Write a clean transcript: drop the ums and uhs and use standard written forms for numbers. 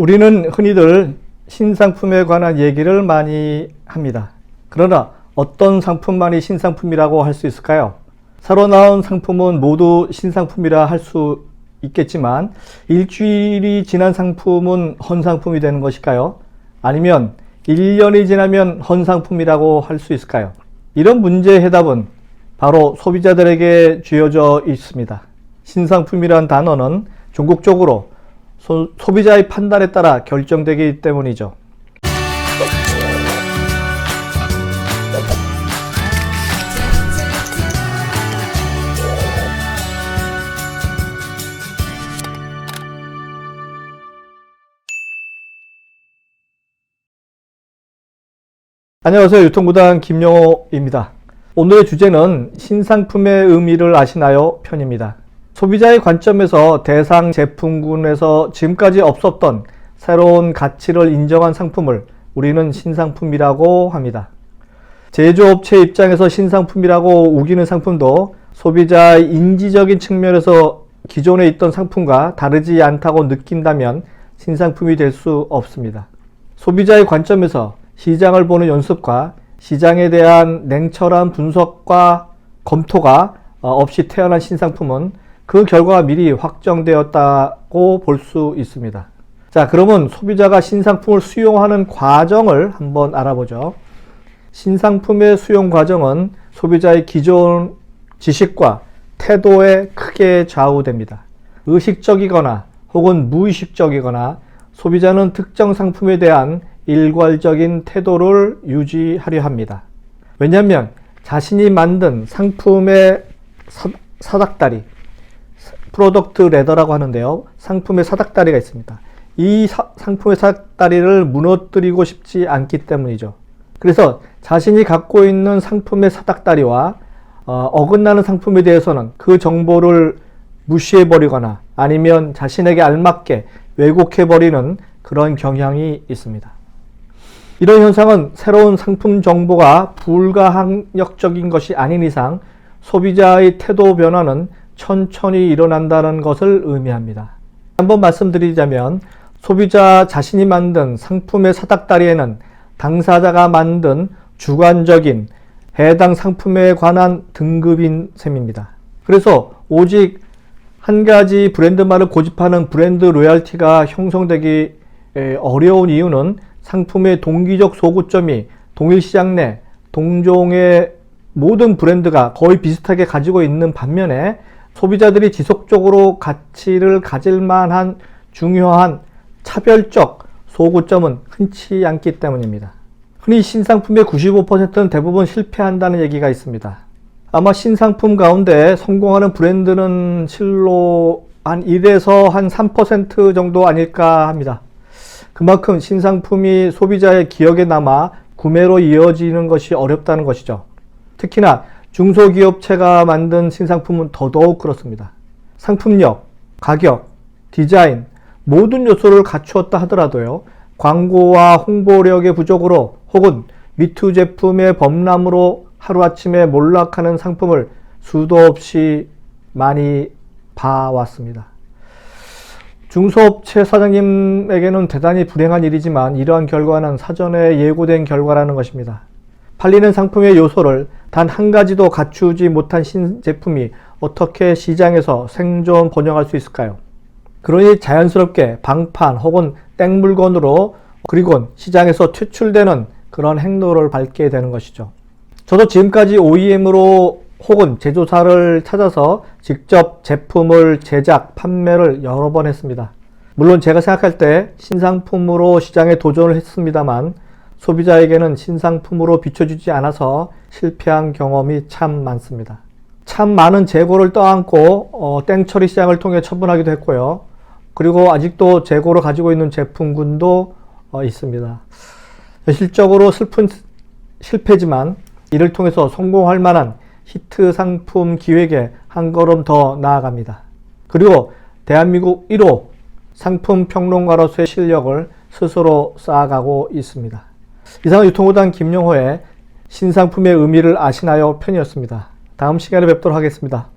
우리는 흔히들 신상품에 관한 얘기를 많이 합니다. 그러나 어떤 상품만이 신상품이라고 할 수 있을까요? 새로 나온 상품은 모두 신상품이라 할 수 있겠지만 일주일이 지난 상품은 헌상품이 되는 것일까요? 아니면 1년이 지나면 헌상품이라고 할 수 있을까요? 이런 문제의 해답은 바로 소비자들에게 주어져 있습니다. 신상품이란 단어는 종국적으로 소비자의 판단에 따라 결정되기 때문이죠. 안녕하세요. 유통구단 김영호입니다. 오늘의 주제는 신상품의 의미를 아시나요? 편입니다. 소비자의 관점에서 대상 제품군에서 지금까지 없었던 새로운 가치를 인정한 상품을 우리는 신상품이라고 합니다. 제조업체 입장에서 신상품이라고 우기는 상품도 소비자의 인지적인 측면에서 기존에 있던 상품과 다르지 않다고 느낀다면 신상품이 될 수 없습니다. 소비자의 관점에서 시장을 보는 연습과 시장에 대한 냉철한 분석과 검토가 없이 태어난 신상품은 그 결과가 미리 확정되었다고 볼 수 있습니다. 자, 그러면 소비자가 신상품을 수용하는 과정을 한번 알아보죠. 신상품의 수용 과정은 소비자의 기존 지식과 태도에 크게 좌우됩니다. 의식적이거나 혹은 무의식적이거나 소비자는 특정 상품에 대한 일괄적인 태도를 유지하려 합니다. 왜냐하면 자신이 만든 상품의 사닥다리, 프로덕트 레더라고 하는데요. 상품의 사닥다리가 있습니다. 이 상품의 사닥다리를 무너뜨리고 싶지 않기 때문이죠. 그래서 자신이 갖고 있는 상품의 사닥다리와 어긋나는 상품에 대해서는 그 정보를 무시해버리거나 아니면 자신에게 알맞게 왜곡해버리는 그런 경향이 있습니다. 이런 현상은 새로운 상품 정보가 불가항력적인 것이 아닌 이상 소비자의 태도 변화는 천천히 일어난다는 것을 의미합니다. 한번 말씀드리자면 소비자 자신이 만든 상품의 사닥다리에는 당사자가 만든 주관적인 해당 상품에 관한 등급인 셈입니다. 그래서 오직 한 가지 브랜드만을 고집하는 브랜드 로열티가 형성되기 어려운 이유는 상품의 동기적 소구점이 동일 시장 내 동종의 모든 브랜드가 거의 비슷하게 가지고 있는 반면에 소비자들이 지속적으로 가치를 가질 만한 중요한 차별적 소구점은 흔치 않기 때문입니다. 흔히 신상품의 95%는 대부분 실패한다는 얘기가 있습니다. 아마 신상품 가운데 성공하는 브랜드는 실로 한 1에서 한 3% 정도 아닐까 합니다. 그만큼 신상품이 소비자의 기억에 남아 구매로 이어지는 것이 어렵다는 것이죠. 특히나 중소기업체가 만든 신상품은 더더욱 그렇습니다. 상품력, 가격, 디자인 모든 요소를 갖추었다 하더라도요. 광고와 홍보력의 부족으로 혹은 미투 제품의 범람으로 하루아침에 몰락하는 상품을 수도 없이 많이 봐왔습니다. 중소업체 사장님에게는 대단히 불행한 일이지만 이러한 결과는 사전에 예고된 결과라는 것입니다. 팔리는 상품의 요소를 단 한 가지도 갖추지 못한 신제품이 어떻게 시장에서 생존 번영할 수 있을까요? 그러니 자연스럽게 방판 혹은 땡 물건으로 그리고 시장에서 퇴출되는 그런 행로를 밟게 되는 것이죠. 저도 지금까지 OEM으로 혹은 제조사를 찾아서 직접 제품을 제작, 판매를 여러 번 했습니다. 물론 제가 생각할 때 신상품으로 시장에 도전을 했습니다만 소비자에게는 신상품으로 비춰주지 않아서 실패한 경험이 참 많습니다. 참 많은 재고를 떠안고 땡처리 시장을 통해 처분하기도 했고요. 그리고 아직도 재고를 가지고 있는 제품군도 있습니다. 실적으로 슬픈 실패지만 이를 통해서 성공할 만한 히트 상품 기획에 한 걸음 더 나아갑니다. 그리고 대한민국 1호 상품 평론가로서의 실력을 스스로 쌓아가고 있습니다. 이상은 유통구단 김영호의 신상품의 의미를 아시나요? 편이었습니다. 다음 시간에 뵙도록 하겠습니다.